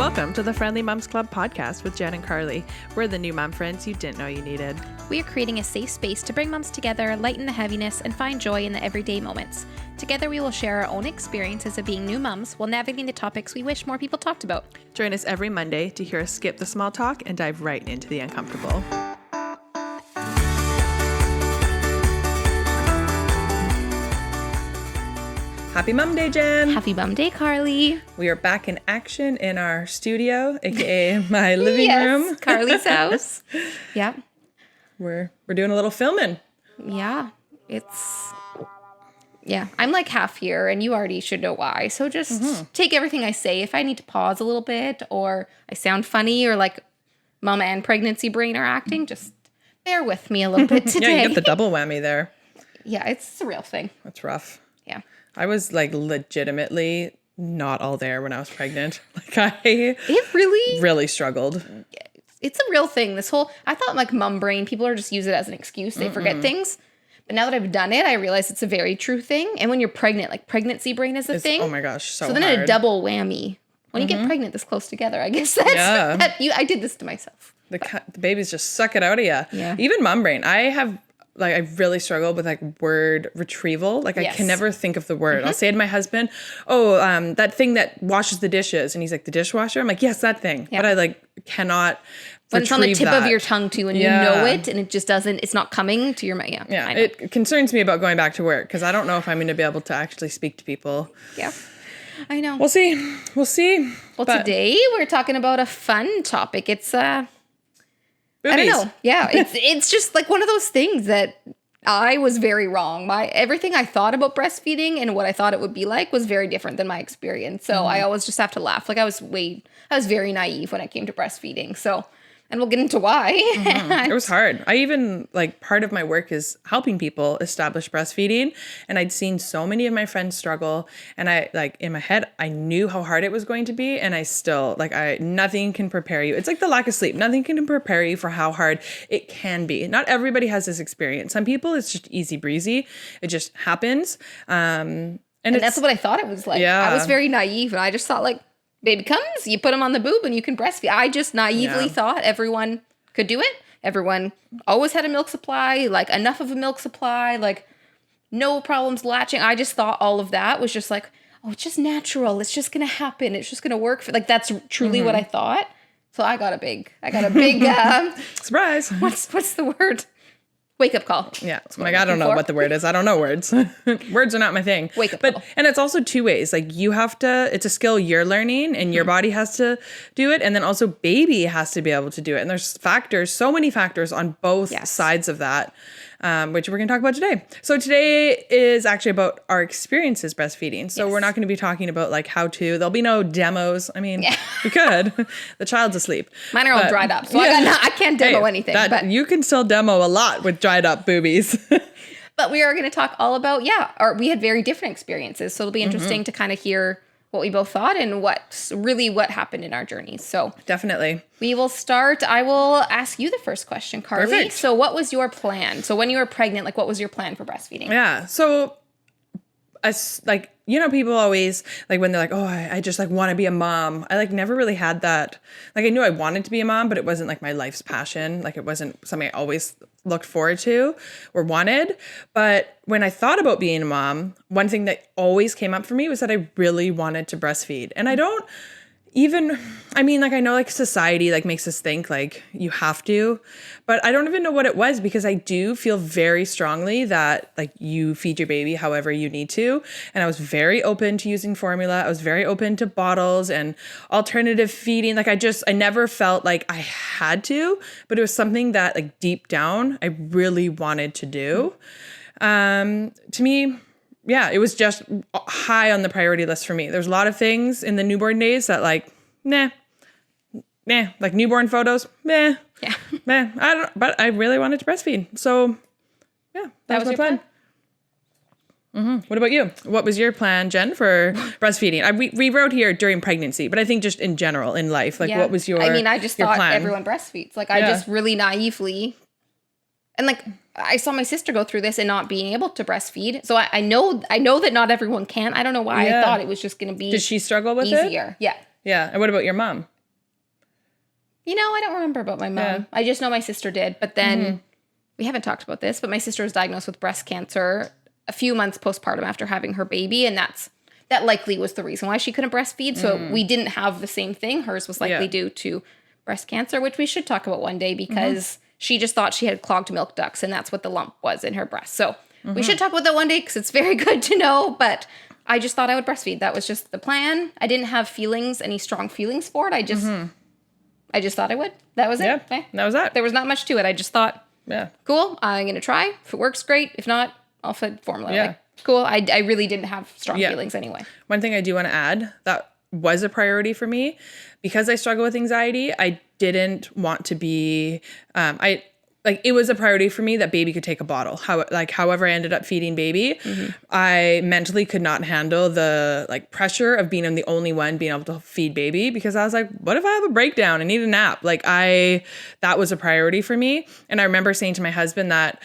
Welcome to the Friendly Moms Club podcast with Jen and Karlee. We're the new mom friends you didn't know you needed. We are creating a safe space to bring moms together, lighten the heaviness, and find joy in the everyday moments. Together, we will share our own experiences of being new moms while navigating the topics we wish more people talked about. Join us every Monday to hear us skip the small talk and dive right into the uncomfortable. Happy Mom Day, Jen. Happy Mom Day, Karlee. We are back in action in our studio, aka my living room. Karlee's house. Yeah. We're doing a little filming. Yeah. I'm like half here and you already should know why. So just take everything I say. If I need to pause a little bit or I sound funny or like mama and pregnancy brain are acting, just bear with me a little bit today. Yeah, you get the double whammy there. Yeah, it's a real thing. That's rough. Yeah. I was like legitimately not all there when I was pregnant. It really struggled. It's a real thing. I thought like mom brain, people are just use it as an excuse. They forget things. But now that I've done it, I realize it's a very true thing. And when you're pregnant, like pregnancy brain is a thing. Oh my gosh, so then hard. a double whammy. When you get pregnant this close together, I guess I did this to myself. The babies just suck it out of you. Yeah. Even mom brain. I really struggled with like word retrieval. Like I can never think of the word. I'll say to my husband, that thing that washes the dishes. And he's like, the dishwasher? I'm like, yes, that thing. Yeah. But I like cannot When it's on the tip that. of your tongue too and you know it and it just it's not coming to your mouth. Yeah, it concerns me about going back to work because I don't know if I'm going to be able to actually speak to people. Yeah, I know. We'll see. Well, today we're talking about a fun topic. It's boobies. I don't know. Yeah, it's just like one of those things that I was very wrong. Everything I thought about breastfeeding and what I thought it would be like was very different than my experience. So I always just have to laugh. Like I was very naive when it came to breastfeeding. So, and we'll get into why. It was hard. I even part of my work is helping people establish breastfeeding. And I'd seen so many of my friends struggle. And I in my head, I knew how hard it was going to be. And I still nothing can prepare you. It's like the lack of sleep. Nothing can prepare you for how hard it can be. Not everybody has this experience. Some people, it's just easy breezy. It just happens. And that's what I thought it was like. Yeah. I was very naive and I just thought baby comes, you put them on the boob and you can breastfeed. I just naively thought everyone could do it. Everyone always had a milk supply, enough of a milk supply, no problems latching. I just thought all of that was just it's just natural. It's just going to happen. It's just going to work. That's truly what I thought. So I got a big surprise. What's the word? Wake up call. Yeah. I don't know what the word is. I don't know words. Words are not my thing. Wake up call. And it's also two ways. You have to, it's a skill you're learning and your body has to do it. And then also baby has to be able to do it. And there's so many factors on both sides of that, which we're going to talk about today. So today is actually about our experiences breastfeeding. So we're not going to be talking about how to, there'll be no demos. I mean, we could. The child's asleep. Mine are all dried up. So I can't demo anything. But you can still demo a lot with dried up boobies. But we are going to talk all about, we had very different experiences. So it'll be interesting to kind of hear what we both thought and what happened in our journeys. So definitely. We will start. I will ask you the first question, Karlee. Perfect. So what was your plan? So when you were pregnant, what was your plan for breastfeeding? Yeah. So people always when they're I just want to be a mom. I never really had that. I knew I wanted to be a mom, but it wasn't my life's passion. It wasn't something I always looked forward to or wanted. But when I thought about being a mom, one thing that always came up for me was that I really wanted to breastfeed. And I don't even, I know society makes us think you have to, but I don't even know what it was because I do feel very strongly that you feed your baby however you need to. And I was very open to using formula. I was very open to bottles and alternative feeding. I never felt like I had to, but it was something that deep down I really wanted to do. To me, it was just high on the priority list for me. There's a lot of things in the newborn days that newborn photos, I don't, but I really wanted to breastfeed. So that was my plan. What about you? What was your plan, Jen, for breastfeeding? We wrote here during pregnancy, but I think just in general in life, what was your I just thought plan? Everyone breastfeeds. I just really naively, and I saw my sister go through this and not being able to breastfeed. So I know that not everyone can. I don't know why I thought it was just going to be Did she struggle with easier. it? Yeah. And what about your mom? I don't remember about my mom. Yeah. I just know my sister did. But then we haven't talked about this, but my sister was diagnosed with breast cancer a few months postpartum after having her baby. And that likely was the reason why she couldn't breastfeed. So we didn't have the same thing. Hers was likely due to breast cancer, which we should talk about one day because she just thought she had clogged milk ducts and that's what the lump was in her breast. So we should talk about that one day because it's very good to know. But I just thought I would breastfeed. That was just the plan. I didn't have any strong feelings for it. I just thought I would. That was it. Yeah, Okay. that was that. There was not much to it. I just thought, cool, I'm going to try. If it works, great. If not, I'll feed formula. Yeah. Like, cool. I really didn't have strong feelings anyway. One thing I do want to add that was a priority for me because I struggle with anxiety. I didn't want to be, it was a priority for me that baby could take a bottle. However I ended up feeding baby, I mentally could not handle the pressure of being the only one being able to feed baby because I was like, what if I have a breakdown and need a nap? That was a priority for me. And I remember saying to my husband that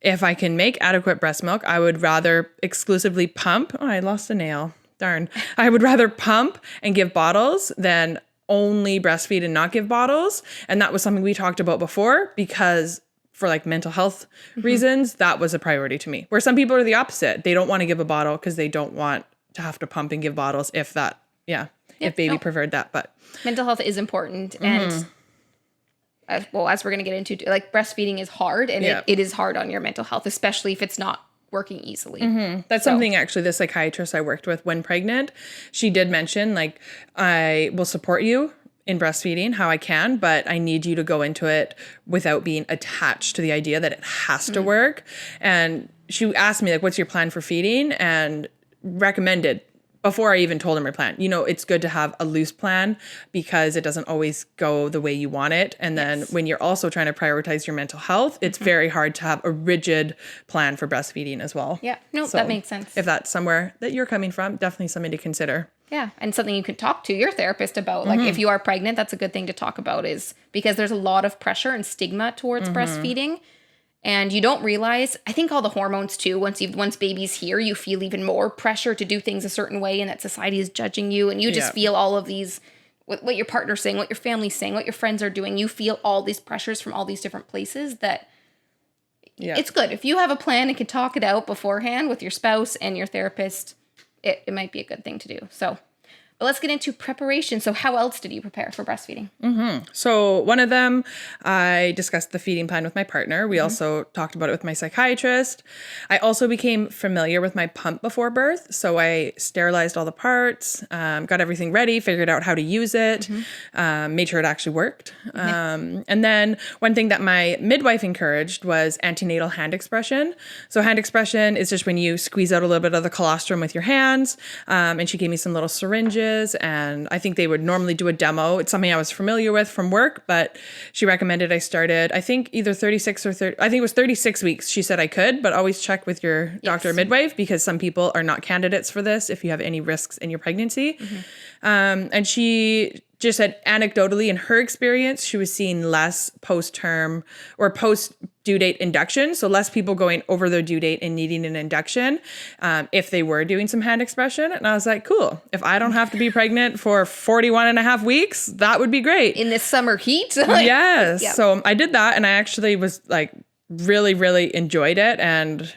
if I can make adequate breast milk, I would rather exclusively pump. Oh, I lost a nail. Darn. I would rather pump and give bottles than only breastfeed and not give bottles. And that was something we talked about before because for mental health reasons, that was a priority to me. Where some people are the opposite. They don't want to give a bottle because they don't want to have to pump and give bottles if baby preferred that. But mental health is important. And as we're going to get into, breastfeeding is hard and it is hard on your mental health, especially if it's not working easily. That's something actually the psychiatrist I worked with when pregnant, she did mention I will support you in breastfeeding how I can, but I need you to go into it without being attached to the idea that it has to work. And she asked me what's your plan for feeding and recommended before I even told him my plan, it's good to have a loose plan because it doesn't always go the way you want it. And then when you're also trying to prioritize your mental health, it's very hard to have a rigid plan for breastfeeding as well. Yeah, that makes sense. If that's somewhere that you're coming from, definitely something to consider. Yeah, and something you can talk to your therapist about. If you are pregnant, that's a good thing to talk about is because there's a lot of pressure and stigma towards breastfeeding. And you don't realize, I think all the hormones too, once baby's here, you feel even more pressure to do things a certain way and that society is judging you. And you just feel all of these, what your partner's saying, what your family's saying, what your friends are doing. You feel all these pressures from all these different places that it's good. If you have a plan and can talk it out beforehand with your spouse and your therapist, it might be a good thing to do. So, but let's get into preparation. So how else did you prepare for breastfeeding? So one of them, I discussed the feeding plan with my partner. We also talked about it with my psychiatrist. I also became familiar with my pump before birth. So I sterilized all the parts, got everything ready, figured out how to use it, made sure it actually worked. And then one thing that my midwife encouraged was antenatal hand expression. So hand expression is just when you squeeze out a little bit of the colostrum with your hands. And she gave me some little syringes. And I think they would normally do a demo. It's something I was familiar with from work, but she recommended I started, I think either 36 or 30, I think it was 36 weeks. She said I could, but always check with your doctor or midwife because some people are not candidates for this if you have any risks in your pregnancy. And she just said anecdotally in her experience, she was seeing less post-term or post-due date induction. So less people going over their due date and needing an induction if they were doing some hand expression. And I was like, cool. If I don't have to be pregnant for 41 and a half weeks, that would be great. In this summer heat? Yes. Yep. So I did that and I actually was really, really enjoyed it and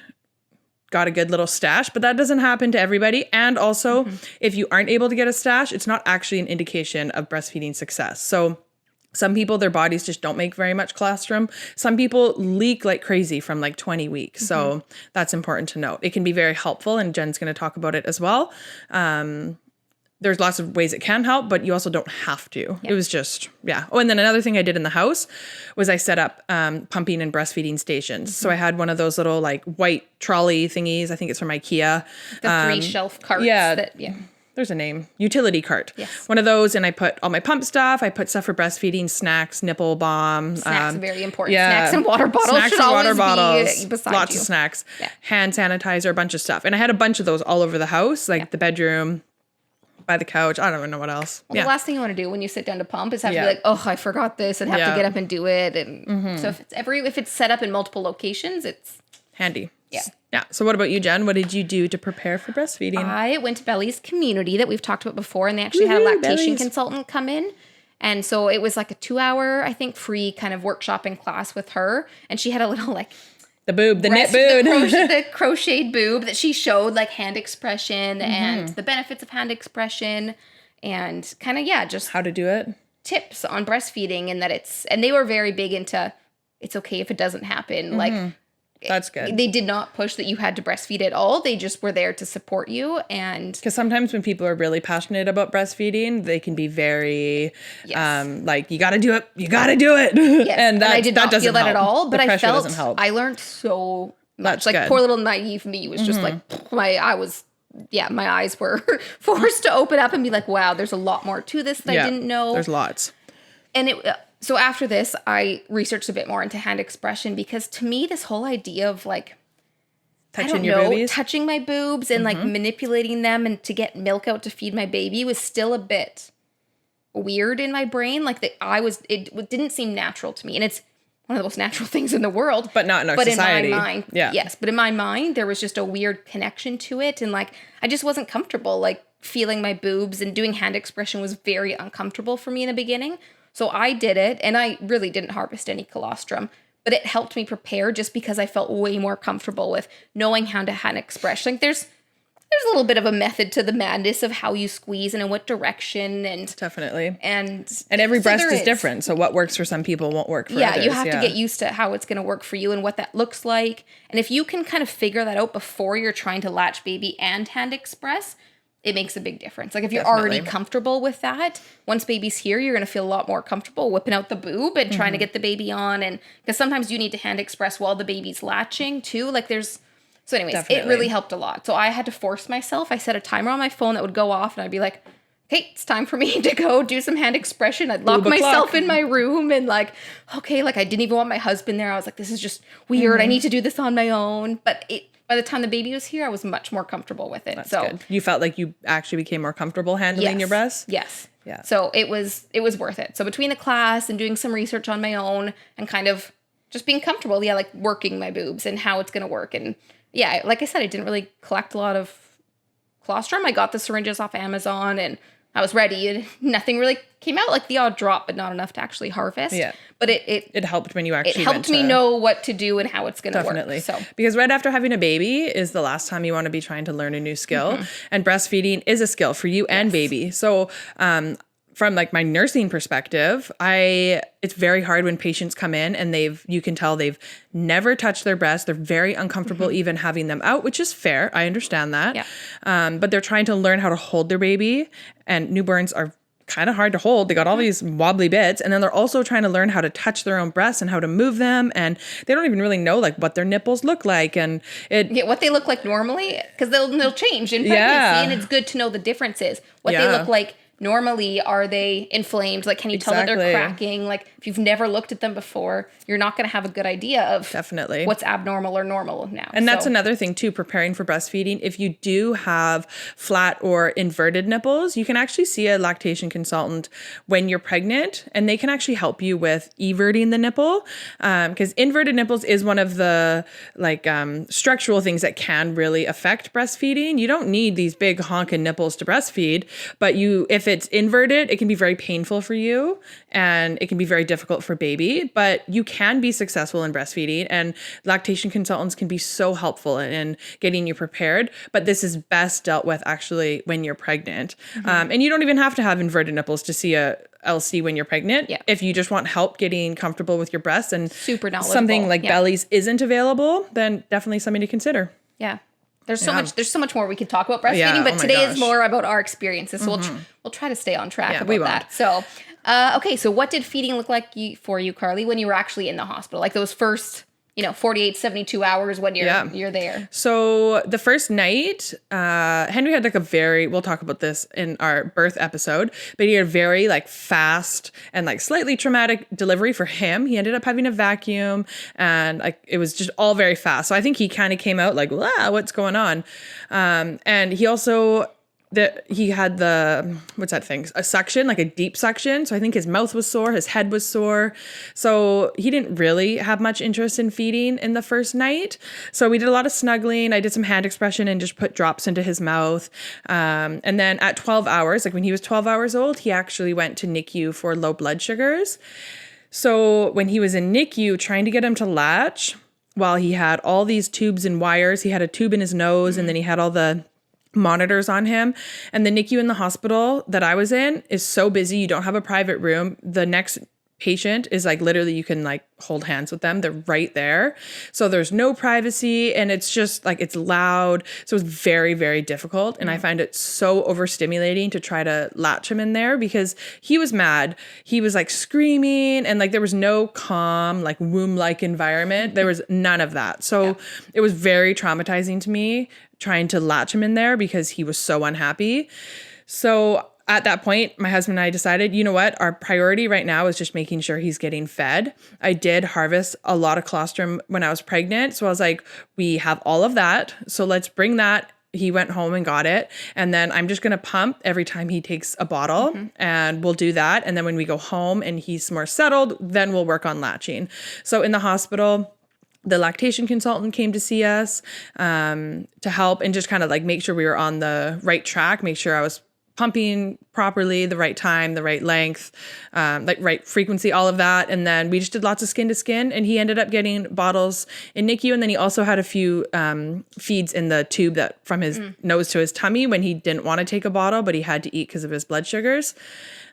got a good little stash, but that doesn't happen to everybody. And also, if you aren't able to get a stash, it's not actually an indication of breastfeeding success. So some people, their bodies just don't make very much colostrum. Some people leak like crazy from 20 weeks. So that's important to note. It can be very helpful, and Jen's going to talk about it as well. There's lots of ways it can help, but you also don't have to. It was just, Oh, and then another thing I did in the house was I set up pumping and breastfeeding stations. So I had one of those little white trolley thingies. I think it's from IKEA. The 3 shelf carts. There's a name. Utility cart. Yes. One of those, and I put all my pump stuff. I put stuff for breastfeeding, snacks, nipple balm. Snacks are very important. Snacks and water bottles snacks should and always water bottles, be beside lots you. of snacks. Hand sanitizer, a bunch of stuff. And I had a bunch of those all over the house, the bedroom, by the couch. I don't even know what else. Well, the last thing you want to do when you sit down to pump is have to be like, oh, I forgot this, and have to get up and do it. And so if it's set up in multiple locations, it's handy. Yeah. Yeah. So what about you, Jen? What did you do to prepare for breastfeeding? I went to Belly's Community that we've talked about before, and they actually had a lactation consultant come in. And so it was like a 2-hour, I think, free kind of workshopping class with her. And she had a little like the knit boob, the crocheted boob that she showed like hand expression and the benefits of hand expression and kind of, just how to do it. Tips on breastfeeding, and and they were very big into it's okay if it doesn't happen. Like, that's good. They did not push that you had to breastfeed at all. They just were there to support you. And because sometimes when people are really passionate about breastfeeding, they can be very like, you got to do it. You got to do it. Yes. And I did not feel that at all, but I felt I learned so much. That's like good. Poor little naive me was just like, my eyes were forced to open up and be like, wow, there's a lot more to this that I didn't know. There's lots. And so after this, I researched a bit more into hand expression because to me, this whole idea of like, touching your boobies? Touching my boobs and like manipulating them and to get milk out to feed my baby was still a bit weird in my brain. Like it didn't seem natural to me. And it's one of the most natural things in the world. But not in our society. In my mind, yes. But in my mind, there was just a weird connection to it. And like, I just wasn't comfortable like feeling my boobs, and doing hand expression was very uncomfortable for me in the beginning. So I did it, and I really didn't harvest any colostrum, but it helped me prepare just because I felt way more comfortable with knowing how to hand express. Like there's a little bit of a method to the madness of how you squeeze and in what direction, and definitely. And every breast is different. So what works for some people won't work for others. You have to get used to how it's going to work for you and what that looks like. And if you can kind of figure that out before you're trying to latch baby and hand express, it makes a big difference. Like if you're already comfortable with that, once baby's here, you're going to feel a lot more comfortable whipping out the boob and trying to get the baby on. And because sometimes you need to hand express while the baby's latching too. Like so anyways, it really helped a lot. So I had to force myself. I set a timer on my phone that would go off, and I'd be like, okay, it's time for me to go do some hand expression. I'd lock myself in my room and like, okay, like I didn't even want my husband there. I was like, this is just weird. I need to do this on my own. But by the time the baby was here, I was much more comfortable with it. That's good. You felt like you actually became more comfortable handling your breasts? Yes. Yeah. So it was worth it. So between the class and doing some research on my own and kind of just being comfortable, like working my boobs and how it's going to work. And like I said, I didn't really collect a lot of colostrum. I got the syringes off Amazon and I was ready, and nothing really came out, like the odd drop, but not enough to actually harvest. Yeah. But it helped when you actually helped me know what to do and how it's going to work. Definitely. So because right after having a baby is the last time you want to be trying to learn a new skill, and breastfeeding is a skill for you and baby. So from like my nursing perspective, it's very hard when patients come in and you can tell they've never touched their breast. They're very uncomfortable even having them out, which is fair. I understand that. Yeah. But they're trying to learn how to hold their baby, and newborns are kind of hard to hold. They got all these wobbly bits, and then they're also trying to learn how to touch their own breasts and how to move them, and they don't even really know like what their nipples look like and what they look like normally, because they'll change in pregnancy, and it's good to know the differences. What they look like normally, are they inflamed? Like, can you tell that they're cracking? Like, if you've never looked at them before, you're not going to have a good idea of what's abnormal or normal now. And that's another thing too, preparing for breastfeeding. If you do have flat or inverted nipples, you can actually see a lactation consultant when you're pregnant, and they can actually help you with everting the nipple. Because inverted nipples is one of the structural things that can really affect breastfeeding. You don't need these big honking nipples to breastfeed, but if it's inverted, it can be very painful for you, and it can be very difficult for baby, but you can be successful in breastfeeding, and lactation consultants can be so helpful in getting you prepared. But this is best dealt with actually when you're pregnant. And you don't even have to have inverted nipples to see a LC when you're pregnant. Yeah. If you just want help getting comfortable with your breasts and super knowledgeable, something like bellies isn't available, then definitely something to consider. Yeah. There's so much more we could talk about breastfeeding, but today is more about our experiences. So we'll try to stay on track about that. So, okay. So what did feeding look like for you, Karlee, when you were actually in the hospital? Like those first, 48, 72 hours when you're there. So the first night, Henry had we'll talk about this in our birth episode, but he had a very fast and slightly traumatic delivery for him. He ended up having a vacuum, and it was just all very fast. So I think he kind of came out wow, what's going on? And he also he had what's that thing? A suction, like a deep suction. So I think his mouth was sore, his head was sore. So he didn't really have much interest in feeding in the first night. So we did a lot of snuggling. I did some hand expression and just put drops into his mouth. And then at 12 hours, like when he was 12 hours old, he actually went to NICU for low blood sugars. So when he was in NICU, trying to get him to latch while he had all these tubes and wires, he had a tube in his nose and then he had all the monitors on him. And the NICU in the hospital that I was in is so busy. You don't have a private room. The next patient is like literally you can like hold hands with them. They're right there. So there's no privacy and it's just like it's loud. So it's very, very difficult. And I find it so overstimulating to try to latch him in there because he was mad. He was like screaming and like there was no calm, like womb-like environment. There was none of that. So it was very traumatizing to me trying to latch him in there because he was so unhappy. So at that point, my husband and I decided, you know what, our priority right now is just making sure he's getting fed. I did harvest a lot of colostrum when I was pregnant. So I was like, we have all of that. So let's bring that. He went home and got it. And then I'm just going to pump every time he takes a bottle and we'll do that. And then when we go home and he's more settled, then we'll work on latching. So in the hospital, the lactation consultant came to see us to help and just kind of like make sure we were on the right track, make sure I was pumping properly, the right time, the right length, like right frequency, all of that. And then we just did lots of skin to skin and he ended up getting bottles in NICU. And then he also had a few feeds in the tube that from his nose to his tummy when he didn't want to take a bottle, but he had to eat because of his blood sugars.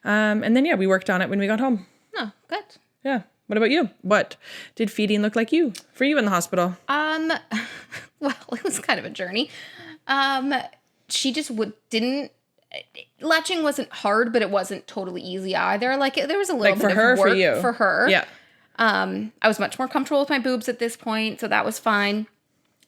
And then, yeah, we worked on it when we got home. Oh, good. Yeah. What about you? What did feeding look like for you in the hospital? Well, it was kind of a journey. She just latching wasn't hard, but it wasn't totally easy either. Like there was a little bit of work for you. For her. Yeah. I was much more comfortable with my boobs at this point, so that was fine.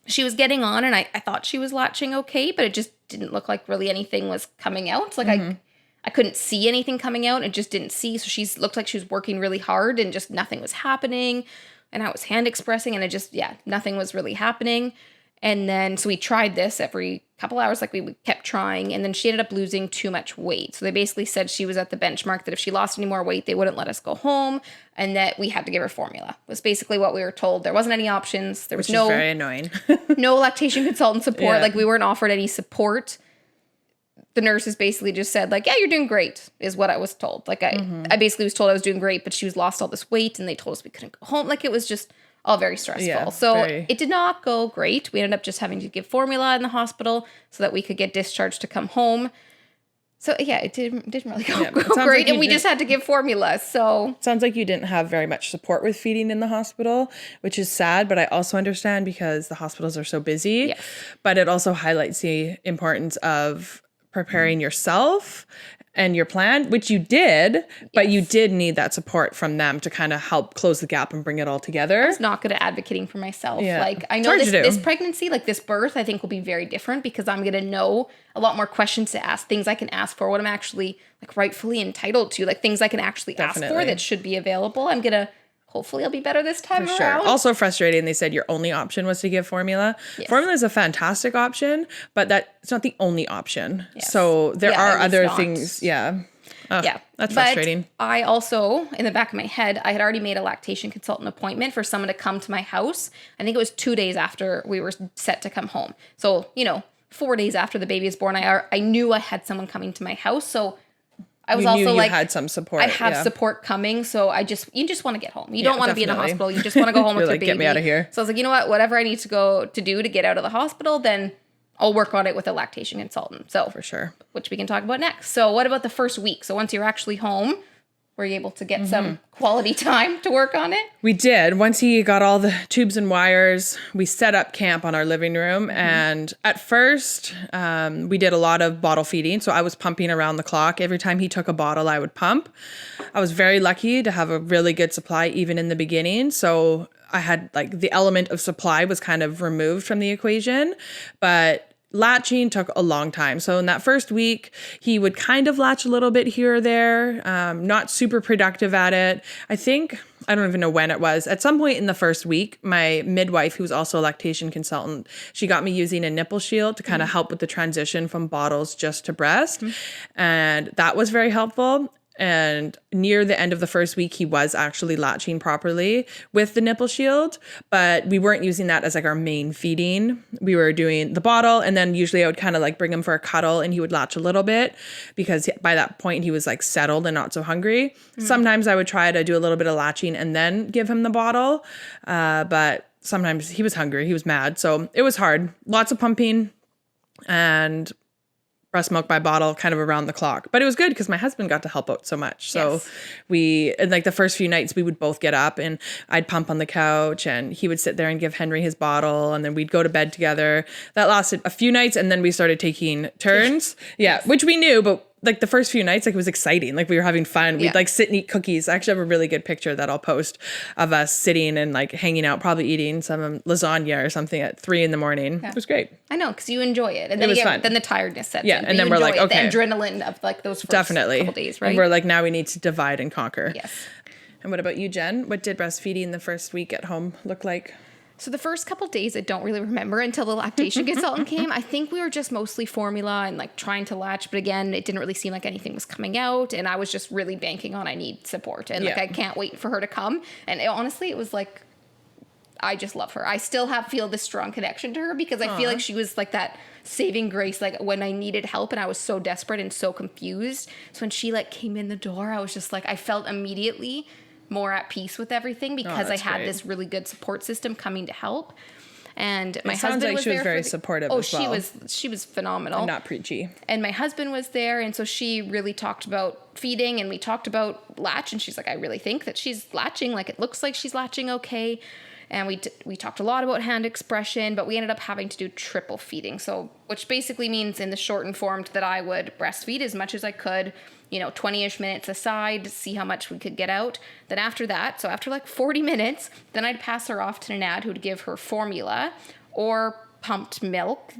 She was getting on and I thought she was latching okay, but it just didn't look like really anything was coming out. Like I couldn't see anything coming out. It just didn't see. So she looked like she was working really hard and just nothing was happening. And I was hand expressing and nothing was really happening. And then, so we tried this every couple hours, like we kept trying. And then she ended up losing too much weight. So they basically said she was at the benchmark that if she lost any more weight, they wouldn't let us go home and that we had to give her formula was basically what we were told. There wasn't any options. There was very annoying. no lactation consultant support. Yeah. Like we weren't offered any support. The nurses basically just said like, yeah, you're doing great is what I was told. Like I basically was told I was doing great, but she was lost all this weight and they told us we couldn't go home. Like it was just all very stressful. Yeah, it did not go great. We ended up just having to give formula in the hospital so that we could get discharged to come home. So yeah, it didn't really go great. Like and we just had to give formula. So sounds like you didn't have very much support with feeding in the hospital, which is sad, but I also understand because the hospitals are so busy. Yes. But it also highlights the importance of preparing yourself and your plan, which you did, but you did need that support from them to kind of help close the gap and bring it all together. I was not good at advocating for myself. Yeah. Like I know this pregnancy, like this birth, I think will be very different because I'm going to know a lot more questions to ask, things I can ask for, what I'm actually like rightfully entitled to, like things I can actually ask for that should be available. I'm going to hopefully I'll be better this time around. Sure. Also frustrating. They said your only option was to give formula. Yes. Formula is a fantastic option, but it's not the only option. Yes. So there are other things. Yeah. That's frustrating. I also, in the back of my head, I had already made a lactation consultant appointment for someone to come to my house. I think it was 2 days after we were set to come home. So, 4 days after the baby is born, I knew I had someone coming to my house. So I was also like, had some support. I have support coming. So you just want to get home. You don't want to be in a hospital. You just want to go home with your baby. Get me out of here. So I was like, you know what, whatever I need to do to get out of the hospital, then I'll work on it with a lactation consultant. So for sure, which we can talk about next. So what about the first week? So once you're actually home, were you able to get some quality time to work on it? We did. Once he got all the tubes and wires, we set up camp on our living room. And at first, we did a lot of bottle feeding. So I was pumping around the clock. Every time he took a bottle, I would pump. I was very lucky to have a really good supply even in the beginning. So I had the element of supply was kind of removed from the equation. But latching took a long time. So in that first week, he would kind of latch a little bit here or there, not super productive at it. I don't even know when it was. At some point in the first week, my midwife, who's also a lactation consultant, she got me using a nipple shield to kind of help with the transition from bottles just to breast. And that was very helpful. And near the end of the first week, he was actually latching properly with the nipple shield, but we weren't using that as like our main feeding. We were doing the bottle, and then usually I would kind of like bring him for a cuddle and he would latch a little bit because by that point he was like settled and not so hungry. Sometimes I would try to do a little bit of latching and then give him the bottle. But sometimes he was hungry, he was mad. So it was hard. Lots of pumping and breast milk by bottle kind of around the clock. But it was good because my husband got to help out so much. So and like the first few nights we would both get up and I'd pump on the couch and he would sit there and give Henry his bottle and then we'd go to bed together. That lasted a few nights and then we started taking turns. Which we knew, but like the first few nights, like it was exciting. Like we were having fun. We'd like sit and eat cookies. I actually have a really good picture that I'll post of us sitting and like hanging out, probably eating some lasagna or something at 3 a.m. It was great. I know, because you enjoy it. And then, then the tiredness sets in. And then we're like, okay. The adrenaline of like those first couple days, right? And we're like, now we need to divide and conquer. Yes. And what about you, Jen? What did breastfeeding the first week at home look like? So the first couple days I don't really remember until the lactation consultant came. I think we were just mostly formula and like trying to latch. But again, it didn't really seem like anything was coming out. And I was just really banking on I need support. And like I can't wait for her to come. And honestly, it was like, I just love her. I still feel this strong connection to her because I feel like she was like that saving grace, like when I needed help and I was so desperate and so confused. So when she like came in the door, I was just like, I felt immediately more at peace with everything because I had this really good support system coming to help. And my husband was there. She was very supportive as well. She was phenomenal. And not preachy. And my husband was there, and so she really talked about feeding, and we talked about latch, and she's like, I really think that she's latching, like it looks like she's latching okay. And we talked a lot about hand expression, but we ended up having to do triple feeding. So, which basically means in the shortened form that I would breastfeed as much as I could, 20-ish minutes aside to see how much we could get out. Then after that, so after like 40 minutes, then I'd pass her off to Nanad, who would give her formula or pumped milk.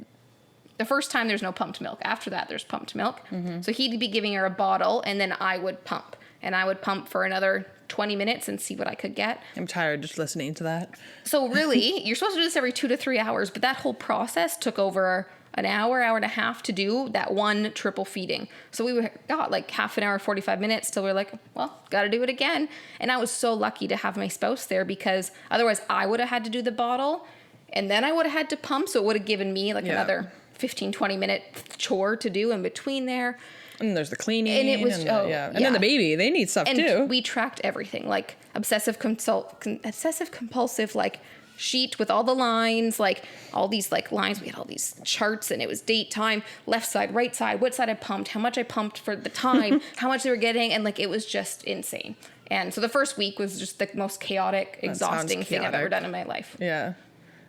The first time there's no pumped milk. After that, there's pumped milk. Mm-hmm. So he'd be giving her a bottle, and then I would pump. And I would pump for another 20 minutes and see what I could get. I'm tired just listening to that. So really, you're supposed to do this every 2 to 3 hours, but that whole process took over an hour and a half to do that one triple feeding. So we got like half an hour, 45 minutes till we're like, well, got to do it again. And I was so lucky to have my spouse there because otherwise I would have had to do the bottle and then I would have had to pump. So it would have given me like another 15, 20 minute chore to do in between there. And there's the cleaning. And it was, and then the baby, they need stuff too. And we tracked everything, like obsessive compulsive, like sheet with all the lines, like all these like lines. We had all these charts and it was date, time, left side, right side, what side I pumped, how much I pumped for the time, how much they were getting. And like, it was just insane. And so the first week was just the most chaotic, exhausting thing I've ever done in my life. Yeah.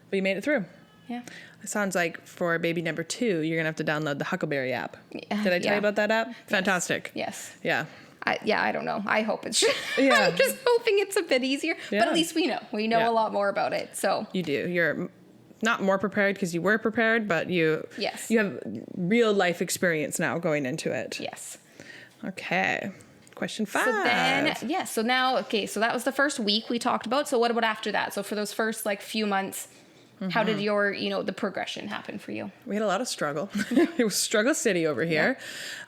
But you made it through. Yeah. It sounds like for baby number 2, you're going to have to download the Huckleberry app. Did I tell you about that app? Fantastic. Yes. Yeah. I don't know. I hope it's I'm just hoping it's a bit easier. Yeah. But at least we know. We know a lot more about it. So you do. You're not more prepared because you were prepared, but you have real life experience now going into it. Yes. Okay. Question 5. So then, so now, so that was the first week we talked about. So what about after that? So for those first like few months, how did your, the progression happen for you? We had a lot of struggle. It was struggle city over here.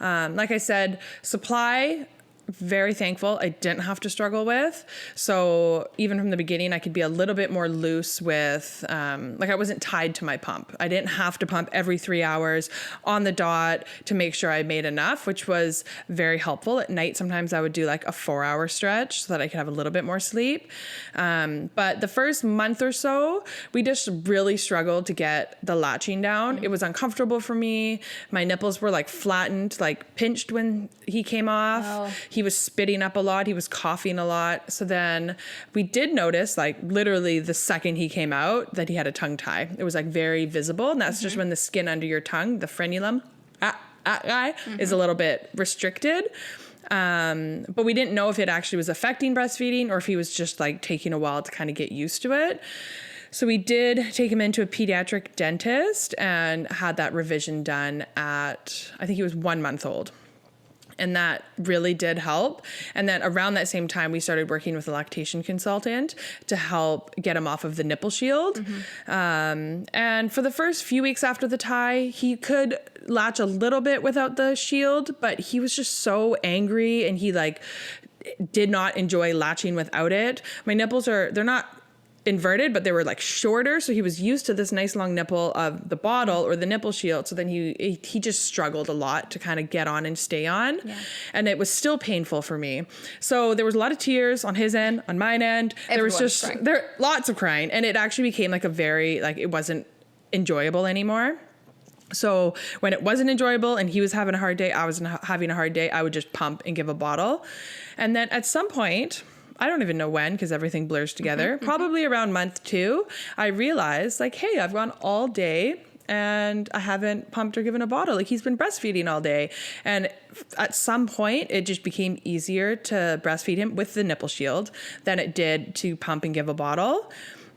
Like I said, supply, very thankful I didn't have to struggle with. So even from the beginning, I could be a little bit more loose with, like I wasn't tied to my pump. I didn't have to pump every 3 hours on the dot to make sure I made enough, which was very helpful. At night, sometimes I would do like a 4-hour stretch so that I could have a little bit more sleep. But the first month or so, we just really struggled to get the latching down. It was uncomfortable for me. My nipples were like flattened, like pinched when he came off. Oh. He was spitting up a lot. He was coughing a lot. So then we did notice, like literally the second he came out, that he had a tongue tie. It was like very visible. And that's just when the skin under your tongue, the frenulum, is a little bit restricted. But we didn't know if it actually was affecting breastfeeding or if he was just like taking a while to kind of get used to it. So we did take him into a pediatric dentist and had that revision done at, I think he was 1 month old. And that really did help. And then around that same time, we started working with a lactation consultant to help get him off of the nipple shield. And for the first few weeks after the tie, he could latch a little bit without the shield, but he was just so angry and he like did not enjoy latching without it. My nipples they're not inverted, but they were like shorter, so he was used to this nice long nipple of the bottle or the nipple shield. So then he just struggled a lot to kind of get on and stay on, and it was still painful for me. So there was a lot of tears on his end, on mine end. There lots of crying, and it actually became like a very like it wasn't enjoyable anymore. So when it wasn't enjoyable and he was having a hard day, I was having a hard day, I would just pump and give a bottle. And then at some point, I don't even know when because everything blurs together, probably around month 2, I realized like, hey, I've gone all day and I haven't pumped or given a bottle. Like he's been breastfeeding all day. And at some point it just became easier to breastfeed him with the nipple shield than it did to pump and give a bottle.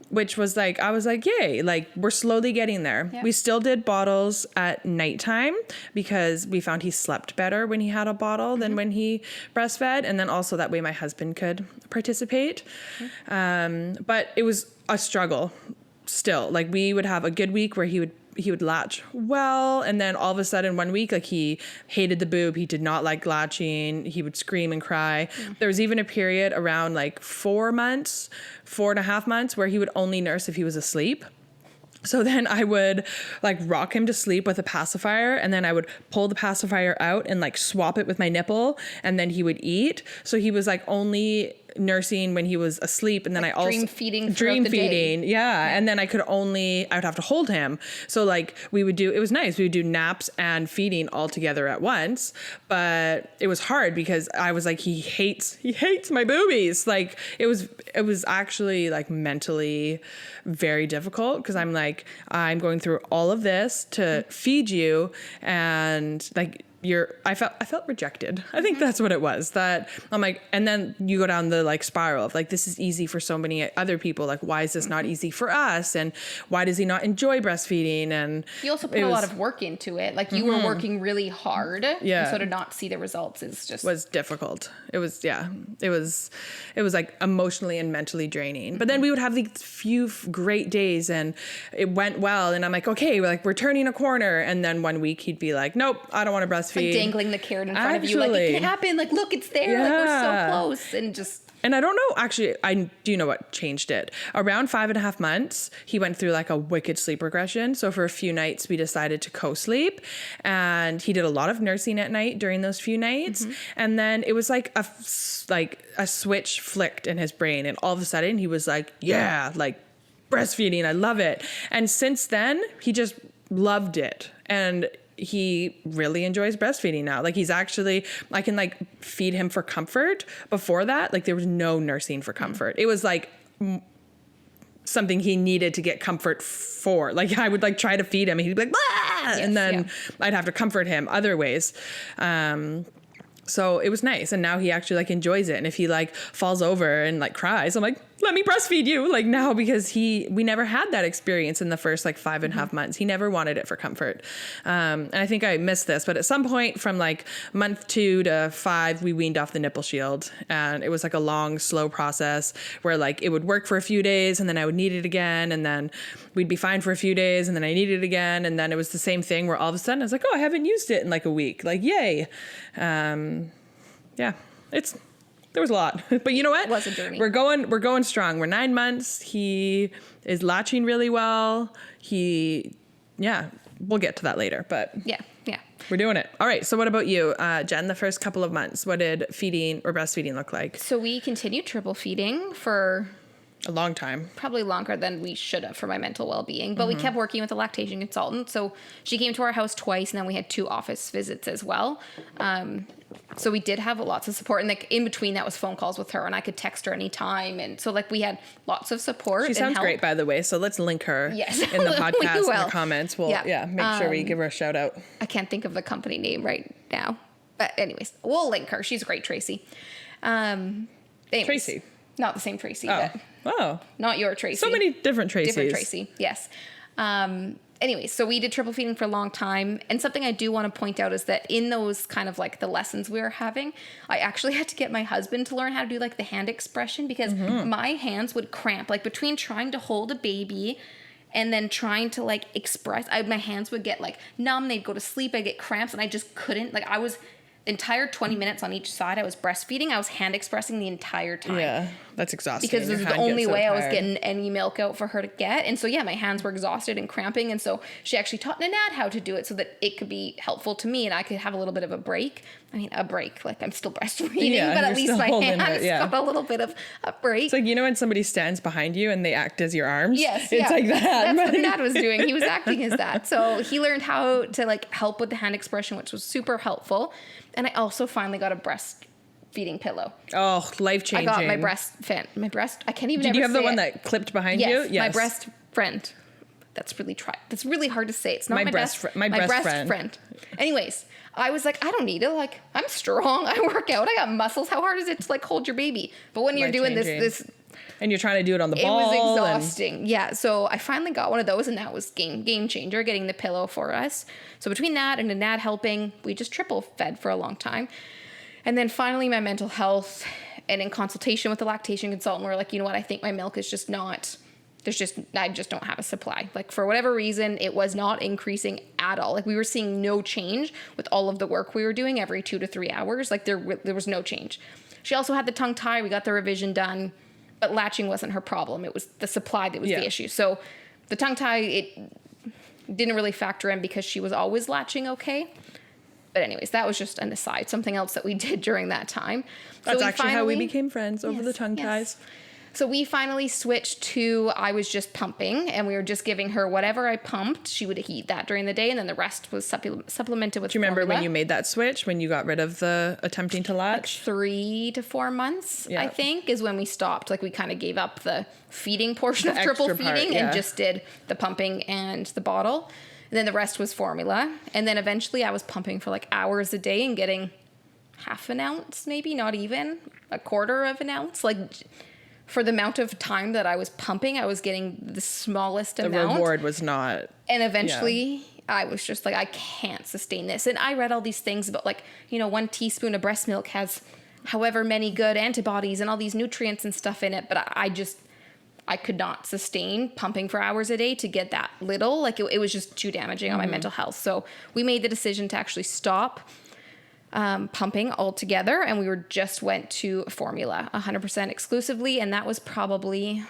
Which was like, I was like, yay, like we're slowly getting there. Yep. We still did bottles at nighttime because we found he slept better when he had a bottle than when he breastfed. And then also that way my husband could participate. But it was a struggle still. Like we would have a good week where he would latch well, and then all of a sudden 1 week, like he hated the boob. He did not like latching. He would scream and cry. There was even a period around like 4.5 months where he would only nurse if he was asleep. So then I would like rock him to sleep with a pacifier, and then I would pull the pacifier out and like swap it with my nipple, and then he would eat. So he was like only nursing when he was asleep, and then like I also dream feeding. Yeah. And then I would have to hold him. So like it was nice. We would do naps and feeding all together at once, but it was hard because I was like, he hates my boobies. Like it was actually like mentally very difficult because I'm like, I'm going through all of this to feed you, and like I felt rejected. I think that's what it was. That I'm like, and then you go down the like spiral of like, this is easy for so many other people. Like, why is this not easy for us? And why does he not enjoy breastfeeding? And you also put a lot of work into it. Like you were working really hard. Yeah. And so to not see the results was difficult. It was like emotionally and mentally draining. But then we would have these few great days and it went well. And I'm like, okay, we're turning a corner. And then 1 week he'd be like, nope, I don't want to breastfeed. Like dangling the carrot in front of you, like it can happen. Like look, it's there. Like we're so close, and I don't know. Actually, I do know what changed it. Around 5.5 months, he went through like a wicked sleep regression. So for a few nights, we decided to co-sleep, and he did a lot of nursing at night during those few nights. And then it was like a switch flicked in his brain, and all of a sudden he was like, yeah, like breastfeeding, I love it. And since then, he just loved it, and he really enjoys breastfeeding now. Like he's actually, I can like feed him for comfort. Before that, like there was no nursing for comfort. It was like something he needed to get comfort for. Like I would like try to feed him and he'd be like, "Blah!" And then I'd have to comfort him other ways. So it was nice. And now he actually like enjoys it. And if he like falls over and like cries, I'm like, let me breastfeed you like now, because we never had that experience in the first like 5.5 months. He never wanted it for comfort. And I think I missed this, but at some point from like month 2 to 5, we weaned off the nipple shield, and it was like a long, slow process where like it would work for a few days and then I would need it again. And then we'd be fine for a few days and then I needed it again. And then it was the same thing where all of a sudden I was like, oh, I haven't used it in like a week. Like, yay. There was a lot, but you know what? It was a journey. We're going strong. We're 9 months. He is latching really well. We'll get to that later, but yeah. We're doing it. All right. So what about you, Jen, the first couple of months, what did feeding or breastfeeding look like? So we continued triple feeding for a long time, probably longer than we should have for my mental well-being, but we kept working with a lactation consultant. So she came to our house twice, and then we had 2 office visits as well. So we did have lots of support, and like in between that was phone calls with her, and I could text her anytime. And so like we had lots of support. She sounds great, by the way. So let's link her in the podcast in the comments. We'll make sure we give her a shout out. I can't think of the company name right now, but anyways, we'll link her. She's great, Tracy. Tracy. Not the same Tracy, Oh. but Oh. not your Tracy. So many different Tracys. Different Tracy, yes. Anyway, so we did triple feeding for a long time. And something I do want to point out is that in those kind of like the lessons we were having, I actually had to get my husband to learn how to do like the hand expression because my hands would cramp. Like between trying to hold a baby and then trying to like express, my hands would get like numb. They'd go to sleep. I'd get cramps and I just couldn't. Like I was entire 20 minutes on each side. I was breastfeeding. I was hand expressing the entire time. Yeah, that's exhausting. Because this is the only way I was getting any milk out for her to get. And so, yeah, my hands were exhausted and cramping. And so she actually taught Nanette how to do it so that it could be helpful to me and I could have a little bit of a break. I mean, a break. Like, I'm still breastfeeding, but at least my hands got a little bit of a break. It's like, you know when somebody stands behind you and they act as your arms? Yes. It's like that. That's what Dad was doing. He was acting as that. So he learned how to, like, help with the hand expression, which was super helpful. And I also finally got a breastfeeding pillow. Oh, life-changing. I got my I can't even Did you have the one that clipped behind you? Yes, my breast friend. That's really hard to say. It's not my breast friend. Anyways, I was like, I don't need it. Like, I'm strong. I work out. I got muscles. How hard is it to like hold your baby? But when you're doing this and you're trying to do it on the ball. It was exhausting. Yeah. So I finally got one of those and that was game changer, getting the pillow for us. So between that and Nanette helping, we just triple fed for a long time. And then finally my mental health and in consultation with the lactation consultant, we're like, you know what? I think my milk is just not, I just don't have a supply. Like for whatever reason, it was not increasing at all. Like we were seeing no change with all of the work we were doing every 2 to 3 hours. Like there was no change. She also had the tongue tie. We got the revision done. But latching wasn't her problem. It was the supply that was the issue. So the tongue tie, it didn't really factor in because she was always latching But anyways, that was just an aside, something else that we did during that time. That's actually how we became friends, over the tongue ties. So we finally switched to, I was just pumping and we were just giving her whatever I pumped. She would eat that during the day and then the rest was supplemented with Do you remember formula. when you made that switch, when you got rid of the attempting to latch? Like 3 to 4 months, I think, is when we stopped. Like we kind of gave up the feeding portion of triple feeding and just did the pumping and the bottle. And then the rest was formula. And then eventually I was pumping for like hours a day and getting half an ounce, maybe not even a quarter of an ounce. Like for the amount of time that I was pumping, I was getting the smallest amount. The reward was not. And eventually I was just like, I can't sustain this. And I read all these things about like, 1 teaspoon of breast milk has however many good antibodies and all these nutrients and stuff in it. But I could not sustain pumping for hours a day to get that little. Like it was just too damaging on my mental health. So we made the decision to actually stop pumping altogether, and we went to formula 100% exclusively, and that was probably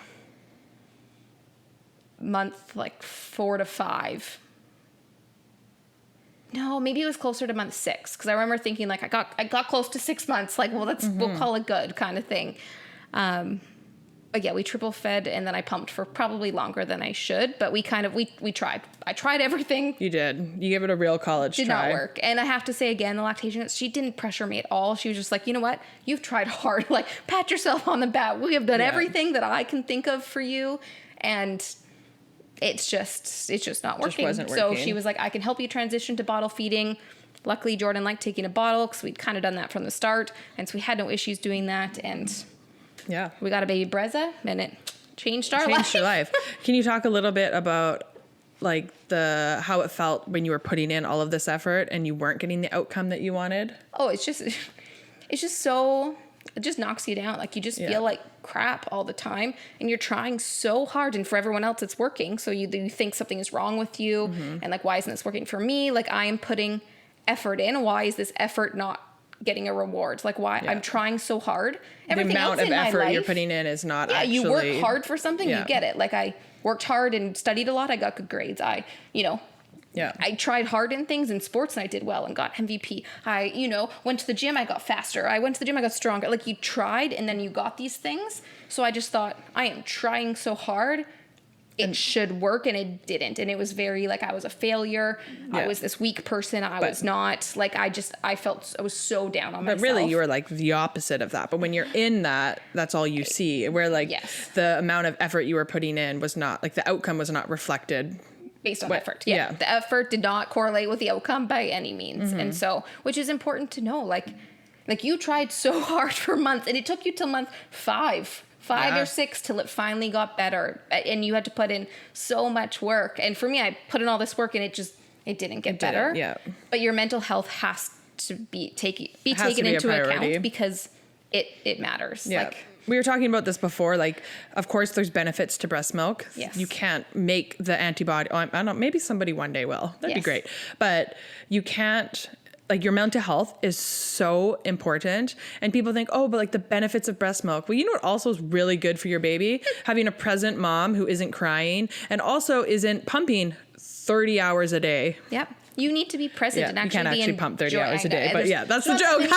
month like 4 to 5. No, maybe it was closer to month 6 because I remember thinking like I got close to 6 months. Like, well, we'll call it good kind of thing. But yeah, we triple fed and then I pumped for probably longer than I should. But we tried. I tried everything. You did. You gave it a real college try. Did not work. And I have to say again, the lactation, she didn't pressure me at all. She was just like, you know what? You've tried hard. Like, pat yourself on the back. We have done everything that I can think of for you. And it's just not working. Just wasn't working. So she was like, I can help you transition to bottle feeding. Luckily, Jordan liked taking a bottle because we'd kind of done that from the start. And so we had no issues doing that. And yeah, we got a baby Brezza and it changed our life. Changed your life. Can you talk a little bit about like how it felt when you were putting in all of this effort and you weren't getting the outcome that you wanted? Oh, it's just so, it just knocks you down. Like you just feel like crap all the time and you're trying so hard and for everyone else it's working. So you think something is wrong with you and like, why isn't this working for me? Like I am putting effort in. Why is this effort not getting a reward? Like why I'm trying so hard. Everything the amount else of in effort my life, you're putting in is not actually. You work hard for something, you get it. Like I worked hard and studied a lot. I got good grades. I tried hard in things in sports and I did well and got MVP. I, went to the gym, I got faster. I went to the gym, I got stronger. Like you tried and then you got these things. So I just thought, I am trying so hard. It should work, and it didn't. And it was very, like, I was a failure. Yeah. I was this weak person. I was not, like, I was so down on myself. But really, you were, like, the opposite of that. But when you're in that, that's all you see. Where, like, the amount of effort you were putting in was not, like, the outcome was not reflected. Based on effort. Yeah. The effort did not correlate with the outcome by any means. And so, which is important to know. Like, you tried so hard for months, and it took you till month 5 5 or 6 till it finally got better. And you had to put in so much work. And for me, I put in all this work and it didn't get better. Yeah. But your mental health has to be taken into account because it matters. Yeah. Like, we were talking about this before. Like, of course, there's benefits to breast milk. Yes. You can't make the antibody. I don't know. Maybe somebody one day will. That'd be great. But you can't. Like, your mental health is so important. And people think, oh, but like the benefits of breast milk. Well, you know what also is really good for your baby? Having a present mom who isn't crying and also isn't pumping 30 hours a day. Yep. You need to be present and actually you can't actually pump 30 hours a day. But yeah, that's the joke.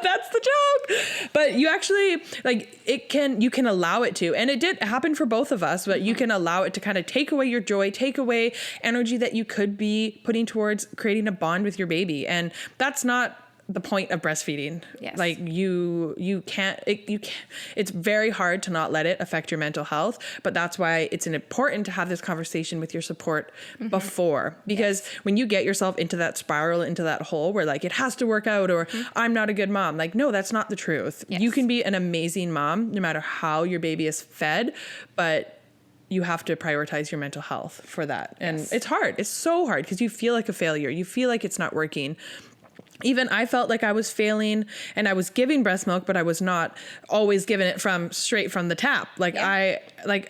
That's the joke. But you actually, like, you can allow it to. And it did happen for both of us, but you can allow it to kind of take away your joy, take away energy that you could be putting towards creating a bond with your baby. And that's not the point of breastfeeding. Yes. Like, you can't, it's very hard to not let it affect your mental health, but that's why it's important to have this conversation with your support before, because when you get yourself into that spiral, into that hole where like, it has to work out, or I'm not a good mom. Like, no, that's not the truth. Yes. You can be an amazing mom, no matter how your baby is fed, but you have to prioritize your mental health for that. And it's hard. It's so hard because you feel like a failure. You feel like it's not working. Even I felt like I was failing and I was giving breast milk, but I was not always giving it straight from the tap. Like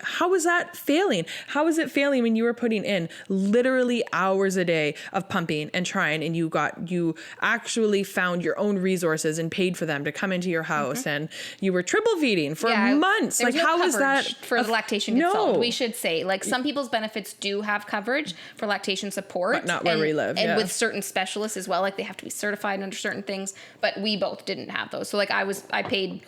how was that failing? How is it failing when you were putting in literally hours a day of pumping and trying, and you actually found your own resources and paid for them to come into your house, and you were triple feeding for months. Like, how was that for the lactation consultant? We should say, like, some people's benefits do have coverage for lactation support, but not where we live. And with certain specialists as well, like they have to be certified under certain things, but we both didn't have those. So like I paid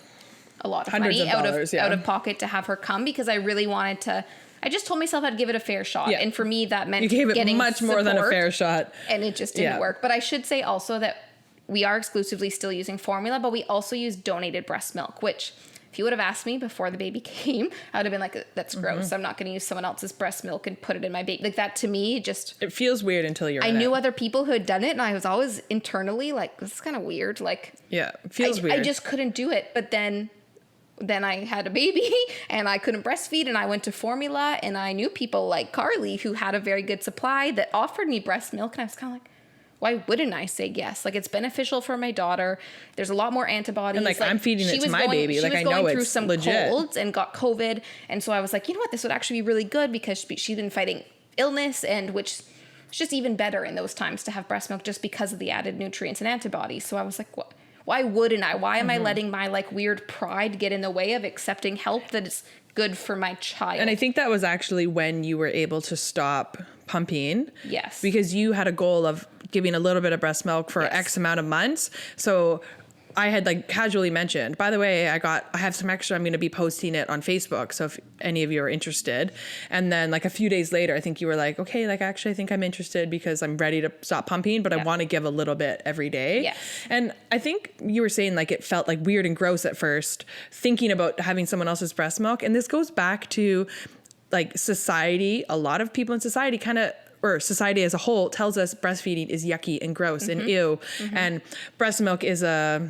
a lot of money out of pocket to have her come, because I really wanted to. I just told myself I'd give it a fair shot, and for me that meant you gave it much more than a fair shot, and it just didn't work. But I should say also that we are exclusively still using formula, but we also use donated breast milk, which, if you would have asked me before the baby came, I would have been like, that's gross. I'm not going to use someone else's breast milk and put it in my baby. Like, that to me, it feels weird until you're I knew other people who had done it, and I was always internally like, this is kind of weird. Like, yeah, it feels weird. I just couldn't do it. But then I had a baby and I couldn't breastfeed, and I went to formula, and I knew people like Karlee who had a very good supply that offered me breast milk. And I was kind of like, why wouldn't I say yes? Like, it's beneficial for my daughter. There's a lot more antibodies. And like I'm feeding it to my baby. Like, I know it's legit. She was going through some colds and got COVID. And so I was like, you know what? This would actually be really good, because she's been fighting illness, and which is just even better in those times to have breast milk, just because of the added nutrients and antibodies. So I was like, what? Why wouldn't I? Why am I letting my like weird pride get in the way of accepting help that is good for my child? And I think that was actually when you were able to stop pumping. Yes. Because you had a goal of giving a little bit of breast milk for X amount of months. So I had like casually mentioned, by the way, I have some extra, I'm going to be posting it on Facebook. So if any of you are interested. And then like a few days later, I think you were like, okay, like actually I think I'm interested because I'm ready to stop pumping, but I want to give a little bit every day. Yes. And I think you were saying like it felt like weird and gross at first thinking about having someone else's breast milk. And this goes back to like society. A lot of people in society or society as a whole tells us breastfeeding is yucky and gross and ew. And breast milk is a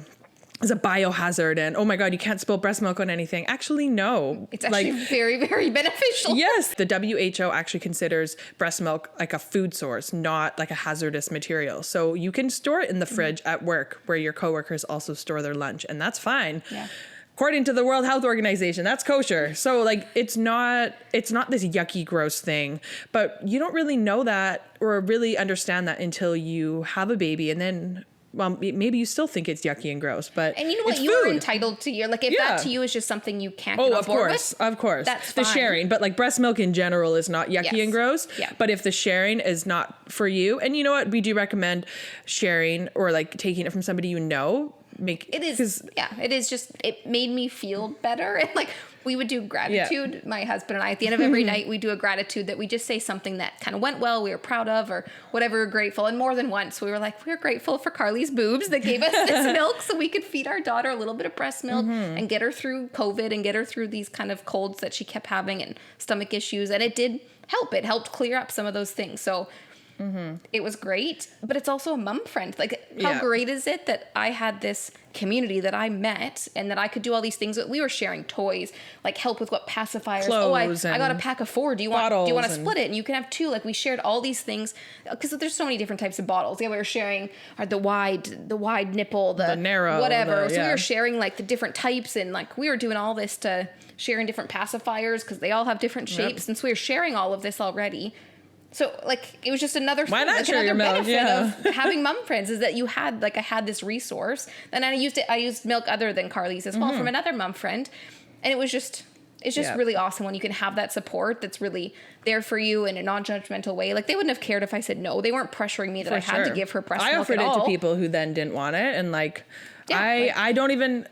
biohazard, and oh my God, you can't spill breast milk on anything. Actually, no. It's actually very, very beneficial. Yes. The WHO actually considers breast milk like a food source, not like a hazardous material. So you can store it in the fridge at work, where your coworkers also store their lunch, and that's fine. Yeah. According to the World Health Organization, that's kosher. So like, it's not this yucky, gross thing, but you don't really know that or really understand that until you have a baby, and then, well, maybe you still think it's yucky and gross, but and you know what, you are entitled to your, like, if that to you is just something you can't get on board with, of course, that's fine. The sharing, but like breast milk in general is not yucky and gross. Yeah. But if the sharing is not for you, and you know what, we do recommend sharing or like taking it from somebody you know. It is just, it made me feel better. And like, we would do gratitude, my husband and I, at the end of every night, we do a gratitude that we just say something that kind of went well, we were proud of, or whatever, we're grateful. And more than once, we were like, we're grateful for Karlee's boobs that gave us this milk so we could feed our daughter a little bit of breast milk and get her through COVID and get her through these kind of colds that she kept having and stomach issues. And it did help. It helped clear up some of those things. So It was great, but it's also a mom friend. Like, how great is it that I had this community that I met and that I could do all these things. We were sharing toys, like help with what pacifiers. Clothes I got a pack of 4. Do you want to split it? And you can have 2. Like, we shared all these things because there's so many different types of bottles. Yeah, we were sharing the wide nipple, the narrow, whatever. So we were sharing like the different types, and like we were doing all this to sharing different pacifiers because they all have different shapes. And so we were sharing all of this already. So, like, it was just another Why not share your milk? Benefit of having mom friends is that I had this resource, and I used milk other than Karlee's as well from another mom friend, and it's just really awesome when you can have that support that's really there for you in a non-judgmental way. Like, they wouldn't have cared if I said no. They weren't pressuring me that I had to give her breast milk at all. I offered it to people who then didn't want it, and I don't even.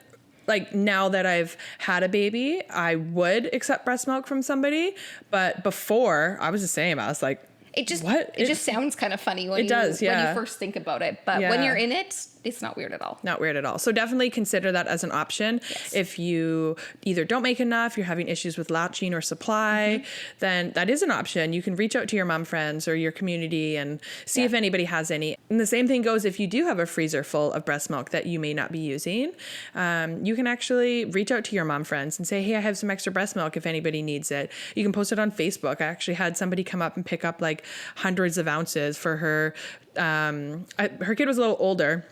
Like, now that I've had a baby, I would accept breast milk from somebody. But before, I was the same. I was like, it just sounds kind of funny when when you first think about it. But when you're in it, it's not weird at all. Not weird at all. So definitely consider that as an option. Yes. If you either don't make enough, you're having issues with latching or supply, then that is an option. You can reach out to your mom friends or your community and see if anybody has any. And the same thing goes if you do have a freezer full of breast milk that you may not be using. You can actually reach out to your mom friends and say, hey, I have some extra breast milk if anybody needs it. You can post it on Facebook. I actually had somebody come up and pick up like hundreds of ounces for her. Her kid was a little older,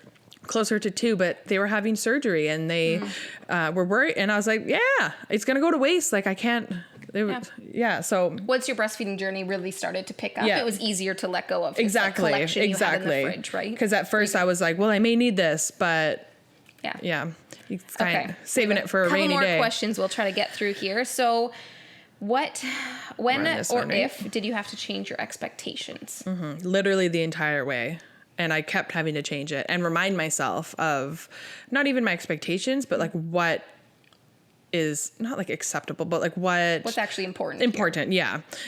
closer to 2, but they were having surgery and they were worried. And I was like, yeah, it's going to go to waste. Like, I can't. So once your breastfeeding journey really started to pick up, it was easier to let go of this collection you had in the fridge, right? Because at first I was like, well, I may need this, but it's kind of saving it for a rainy day. A couple more questions we'll try to get through here. So when or if did you have to change your expectations? Literally the entire way. And I kept having to change it and remind myself of not even my expectations, but like what is not like acceptable, but like what's actually important.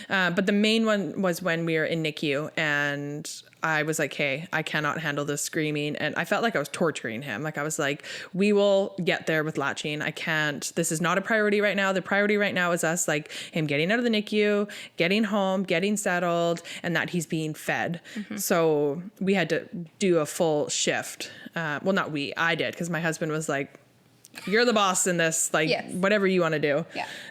But the main one was when we were in NICU and I was like, hey, I cannot handle this screaming. And I felt like I was torturing him. Like, I was like, we will get there with latching. I can't, this is not a priority right now. The priority right now is us, like him getting out of the NICU, getting home, getting settled, and that he's being fed. So we had to do a full shift. Well, not we, I did, because my husband was like, you're the boss in this, like, whatever you want to do.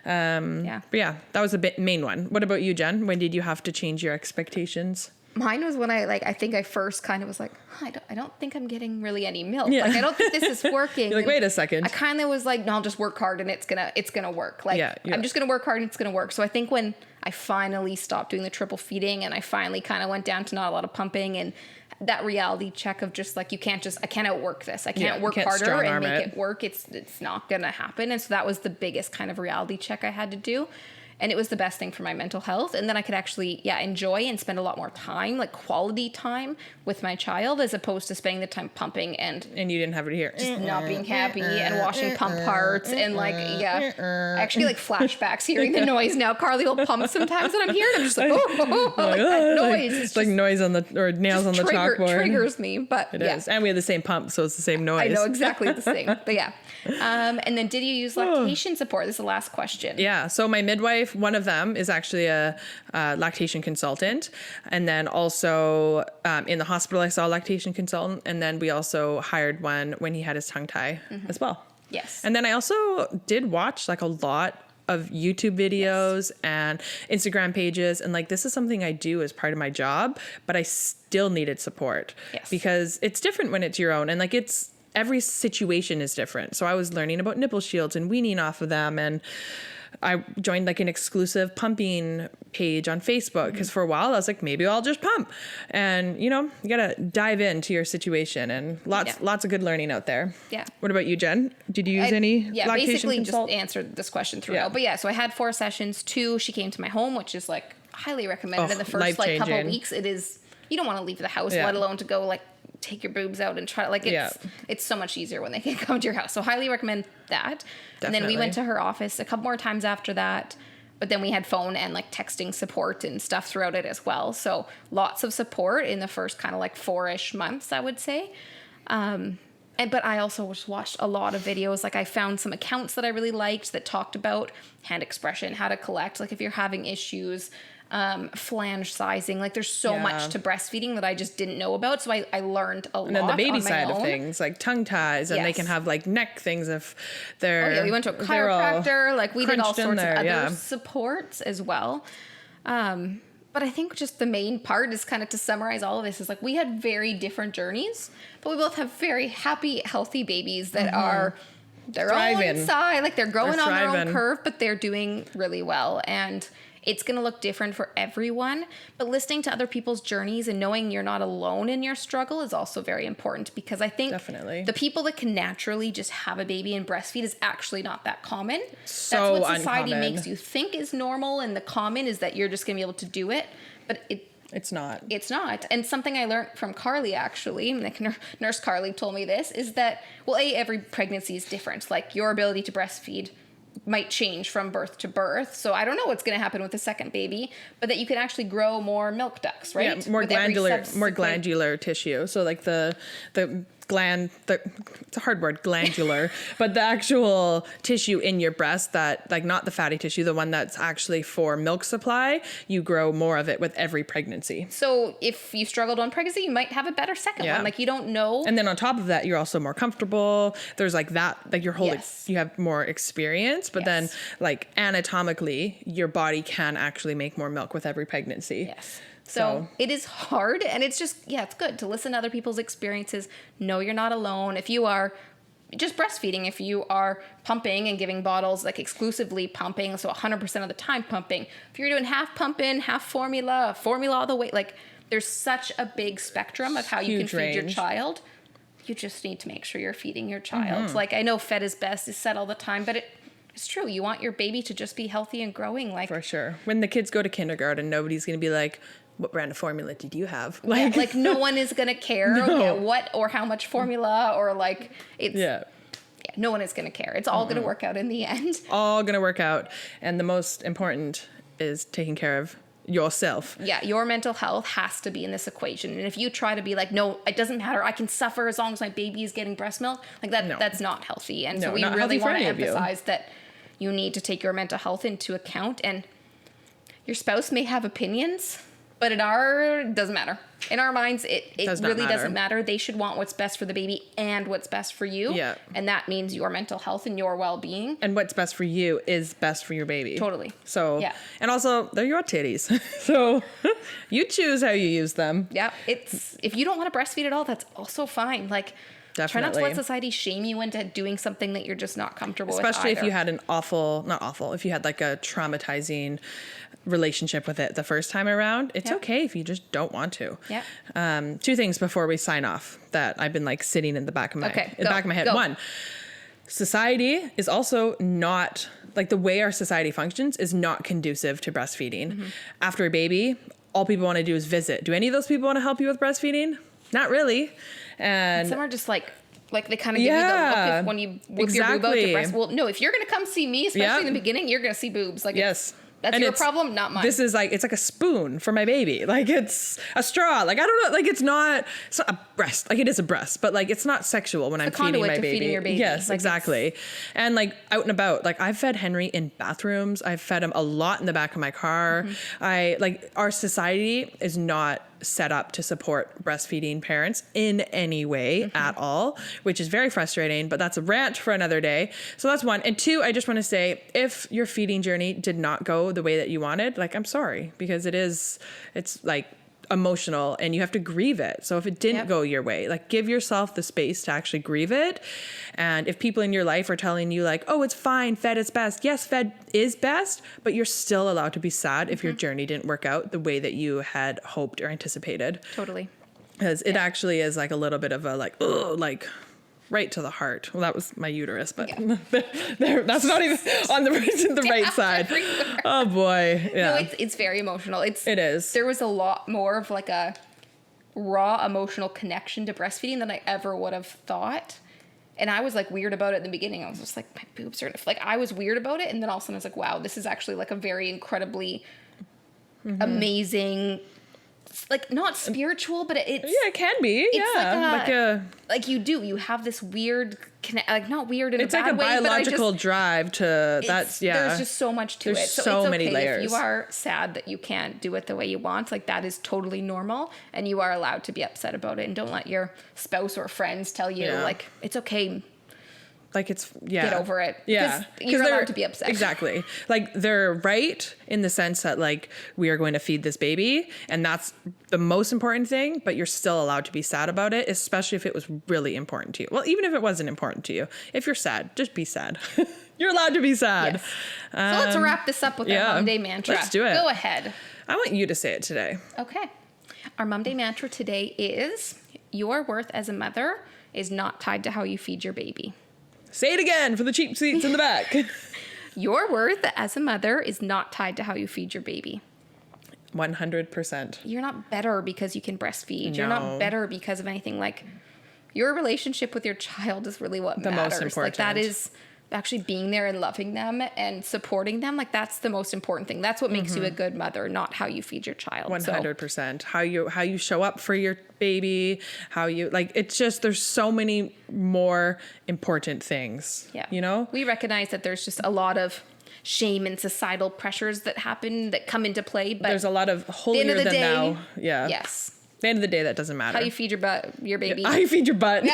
But that was the main one. What about you, Jen? When did you have to change your expectations? Mine was when I think I first kind of was like, I don't think I'm getting really any milk. Like, I don't think this is working. You're like, wait a second. I kind of was like, no, I'll just work hard and it's gonna work. Like, I'm just gonna work hard and it's gonna work. So I think when I finally stopped doing the triple feeding and I finally kind of went down to not a lot of pumping and that reality check of just like, I can't outwork this. I can't work harder and make it work. It's not gonna happen. And so that was the biggest kind of reality check I had to do. And it was the best thing for my mental health. And then I could actually, enjoy and spend a lot more time, like quality time with my child, as opposed to spending the time pumping and you didn't have it here. Just not being happy and watching pump parts and like, actually like flashbacks hearing the noise now. Karlee will pump sometimes and I'm here and I'm just like, like that noise. It's like noise on or nails on the chalkboard. Triggers me, but it is. And we had the same pump, so it's the same noise. I know exactly the same, but and then did you use lactation support? This is the last question. Yeah. So my midwife, one of them is actually a lactation consultant. And then also in the hospital, I saw a lactation consultant. And then we also hired one when he had his tongue tie as well. Yes. And then I also did watch like a lot of YouTube videos and Instagram pages. And like, this is something I do as part of my job, but I still needed support because it's different when it's your own. And like, every situation is different. So I was learning about nipple shields and weaning off of them. And I joined like an exclusive pumping page on Facebook because for a while I was like, maybe I'll just pump. And you got to dive into your situation and lots of good learning out there. Yeah. What about you, Jen? Did you use any lactation basically consult? Just answered this question throughout. But so I had 4 sessions. 2, she came to my home, which is like highly recommended in the first like couple of weeks. It is, you don't want to leave the house, let alone to go like take your boobs out and try like it's so much easier when they can come to your house. So highly recommend that. Definitely. And then we went to her office a couple more times after that, but then we had phone and like texting support and stuff throughout it as well. So lots of support in the first kind of like 4-ish months, I would say. But I also just watched a lot of videos. Like I found some accounts that I really liked that talked about hand expression, how to collect, like if you're having issues, flange sizing. Like there's so much to breastfeeding that I just didn't know about. So I learned a lot. And then the baby on my side own. of things, like tongue ties, and they can have like neck things if they're. Oh yeah, we went to a chiropractor. Like we did all sorts of other yeah. supports as well. But I think just the main part is kind of to summarize all of this is like we had very different journeys, but we both have very happy, healthy babies that are their own inside. Like they're growing on their own curve, but they're doing really well. And it's going to look different for everyone. But listening to other people's journeys and knowing you're not alone in your struggle is also very important, because I think the people that can naturally just have a baby and breastfeed is actually not that common. So that's what society uncommon. makes you think is normal, and the common is that you're just going to be able to do it. But it's not. It's not. And something I learned from Karlee, actually, like Nurse Karlee told me this, is that, well, every pregnancy is different. Like your ability to breastfeed might change from birth to birth. So I don't know what's going to happen with the second baby, but that you can actually grow more milk ducts, right? Yeah, more glandular tissue. So like the it's a hard word, glandular, but the actual tissue in your breast that, like, not the fatty tissue, the one that's actually for milk supply, you grow more of it with every pregnancy. So if you struggled on pregnancy, you might have a better second one. Like, you don't know. And then on top of that, you're also more comfortable. There's like that, like your whole, you have more experience, but then like anatomically, your body can actually make more milk with every pregnancy. Yes. So it is hard, and it's just, it's good to listen to other people's experiences. Know you're not alone. If you are just breastfeeding, if you are pumping and giving bottles, like exclusively pumping, so 100% of the time pumping, if you're doing half pumping, half formula all the way, like there's such a big spectrum of how you can feed your child. You just need to make sure you're feeding your child. Like, I know fed is best is said all the time, but it's true. You want your baby to just be healthy and growing. Like, for sure. When the kids go to kindergarten, nobody's going to be like, what brand of formula did you have? Like no one is going to care what or how much formula, or like no one is going to care. It's all going to work out in the end. All going to work out. And the most important is taking care of yourself. Yeah, your mental health has to be in this equation. And if you try to be like, no, it doesn't matter, I can suffer as long as my baby is getting breast milk, like that's not healthy. And so we really want to emphasize that you need to take your mental health into account. And your spouse may have opinions, but doesn't matter. In our minds, it really doesn't matter. They should want what's best for the baby and what's best for you. Yeah. And that means your mental health and your well-being. And what's best for you is best for your baby. Totally. So, and also, they're your titties. So, you choose how you use them. Yeah. If you don't want to breastfeed at all, that's also fine. Like, try not to let society shame you into doing something that you're just not comfortable with. Especially if you had if you had like a traumatizing relationship with it the first time around, it's okay if you just don't want to. Yeah. Two things before we sign off that I've been like sitting in the back of my head. One, society is also not, like, the way our society functions is not conducive to breastfeeding. After a baby, all people want to do is visit. Do any of those people want to help you with breastfeeding? Not really. And some are just like they kind of give you the look when you whip your boob out to breast. Well, no, if you're going to come see me, especially in the beginning, you're going to see boobs. Like, that's your problem, not mine. This is like, it's like a spoon for my baby. Like, it's a straw. Like, I don't know. Like, it's not a breast. Like, it is a breast, but like, it's not sexual when I'm feeding my baby. Feeding your baby. Yes, like, exactly. And like, out and about, like, I've fed Henry in bathrooms. I've fed him a lot in the back of my car. Our society is not set up to support breastfeeding parents in any way at all, which is very frustrating, but that's a rant for another day. So that's one. And two, I just want to say, if your feeding journey did not go the way that you wanted, like, I'm sorry, because it's like emotional and you have to grieve it. So if it didn't go your way, like, give yourself the space to actually grieve it. And if people in your life are telling you like, oh, it's fine, fed is best. Yes, fed is best, but you're still allowed to be sad if your journey didn't work out the way that you had hoped or anticipated. Totally. Because it actually is like a little bit of a like, ugh, like, right to the heart. Well, that was my uterus, but that's not even on the right side. Oh boy. Yeah. No, it's very emotional. It is. There was a lot more of like a raw emotional connection to breastfeeding than I ever would have thought. And I was like weird about it in the beginning. I was just like, my boobs are like, I was weird about it. And then all of a sudden I was like, wow, this is actually like a very incredibly amazing like not spiritual, but it's it can be. Yeah, you have this weird like not weird in it's a bad like a way, biological drive to there's just so much to it. There's So so it's many okay layers. if you are sad that you can't do it the way you want. Like that is totally normal, and you are allowed to be upset about it. And don't let your spouse or friends tell you like it's okay. Like it's get over it. Yeah, you're allowed to be upset. Exactly. Like they're right in the sense that like we are going to feed this baby, and that's the most important thing. But you're still allowed to be sad about it, especially if it was really important to you. Well, even if it wasn't important to you, if you're sad, just be sad. You're allowed to be sad. Yes. So let's wrap this up with our Mom Day mantra. Let's do it. Go ahead. I want you to say it today. Okay. Our Mom Day mantra today is: your worth as a mother is not tied to how you feed your baby. Say it again for the cheap seats in the back. Your worth as a mother is not tied to how you feed your baby. 100%. You're not better because you can breastfeed. No. You're not better because of anything. Like, your relationship with your child is really what matters. Most important. Like, that is actually being there and loving them and supporting them. Like, that's the most important thing. That's what makes you a good mother, not how you feed your child. 100%. How you show up for your baby, how you, like, it's just, there's so many more important things. Yeah. You know? We recognize that there's just a lot of shame and societal pressures that come into play. But there's a lot of holier than thou. Yeah. Yes. At the end of the day, that doesn't matter. How you feed your baby. How you feed your butt.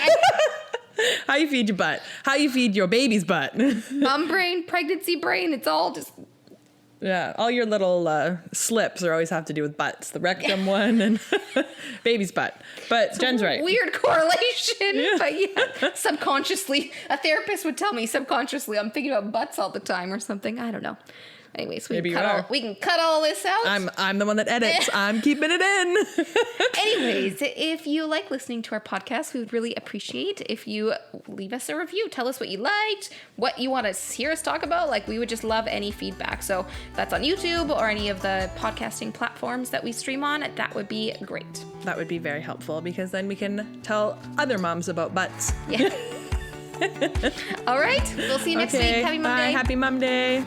How you feed your butt. How you feed your baby's butt. Mom brain, pregnancy brain, it's all just... Yeah, all your little slips are always have to do with butts. The rectum one and baby's butt. But it's Jen's right. Weird correlation. But yeah, subconsciously, a therapist would tell me subconsciously I'm thinking about butts all the time or something. I don't know. Anyways, we can cut all this out. I'm the one that edits. I'm keeping it in. Anyways, if you like listening to our podcast, we would really appreciate if you leave us a review. Tell us what you liked, what you want to hear us talk about. Like, we would just love any feedback. So if that's on YouTube or any of the podcasting platforms that we stream on, that would be great. That would be very helpful because then we can tell other moms about butts. Yeah. All right. We'll see you next week. Happy Mom Day. Happy Mom Day.